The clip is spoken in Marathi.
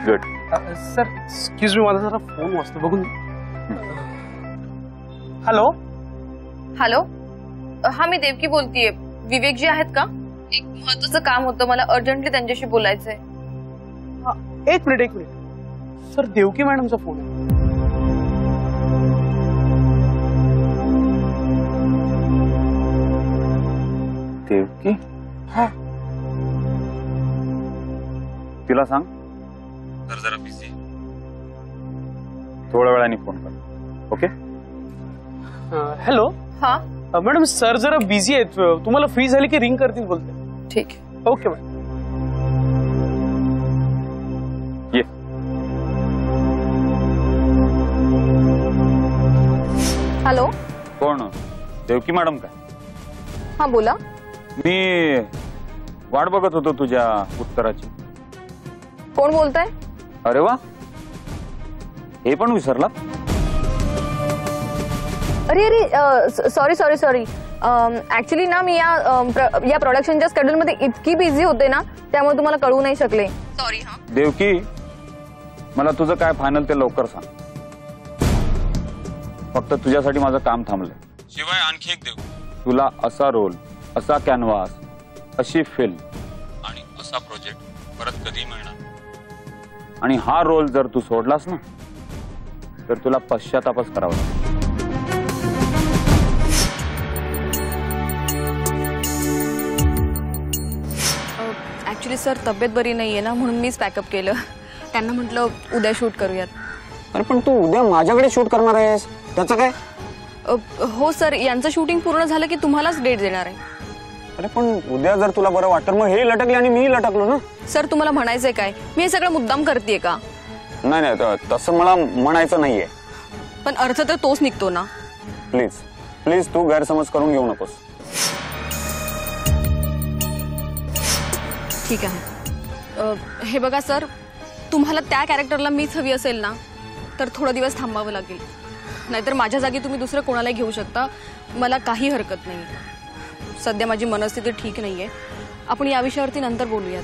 गुड. सर एक्सक्यूज मी, माझा जरा फोन वाजतो बघून. हॅलो हॅलो, हा मी देवकी बोलतीये. विवेक जी आहेत का? एक महत्त्वाचं काम होतं, मला अर्जंटली त्यांच्याशी बोलायचंय. एक मिनिट सर, देवकी मॅडमचा फोन आहे. देवकी? हा. तिला सांग तर जरा बिझी, थोड्या वेळाने फोन कर. ओके. हॅलो. हा मॅडम, सर जरा बिझी आहेत, तुम्हाला फ्री झाली की रिंग करतील बोलते. ठीक आहे. Okay madam. ये. हॅलो. कोण? देवकी मॅडम काय? हा बोला. मी वाट बघत होतो तुझ्या उत्तराची. कोण बोलताय? अरे वा, हे पण विसरला? अरे अरे सॉरी सॉरी सॉरी. ऍक्च्युली ना मी या प्रोडक्शनच्या शेड्यूल मध्ये इतकी बिझी होते ना, त्यामुळे तुम्हाला कळू नाही शकले. सॉरी. हा देवकी, मला तुझं काय फायनल ते लवकर सांग. फक्त तुझ्यासाठी माझं काम थांबलंय. शिवाय आणखी एक देऊ, तुला असा रोल, असा कॅनव्हास, अशी फिल्म आणि असा प्रोजेक्ट परत कधी मिळणार. आणि हा रोल जर तू सोडलास ना, तर तुला पश्चातापच करावा लागेल. ऍक्च्युली सर तब्येत बरी नाहीये ना, म्हणून मीच पॅकअप केलं. त्यांना म्हटलं उद्या शूट करूयात. अरे पण तू उद्या माझ्याकडे शूट करणार आहेस, त्याचं काय? हो सर, यांचं शूटिंग पूर्ण झालं की तुम्हालाच डेट देणार आहे. अरे पण उद्या जर तुला बरं वाटतं मग हे लटकले आणि मी लटकलो ना. सर तुम्हाला म्हणायचंय काय? मी हे सगळं मुद्दाम करतेय का? नाही नाही, तसं मला म्हणायचं नाहीये. पण अर्थ तर तोच निघतो ना. प्लीज प्लीज तू गैरसमज करून घेऊ नकोस. ठीक आहे. हे बघा सर, तुम्हाला त्या कॅरेक्टरला मीच हवी असेल ना, तर थोडा दिवस थांबावं लागेल. नाहीतर माझ्या जागी तुम्ही दुसरं कोणालाही घेऊ शकता, मला काही हरकत नाही. सध्या माझी मनस्थिती ठीक नाहीये. आपण या विषयावरती नंतर बोलूयात.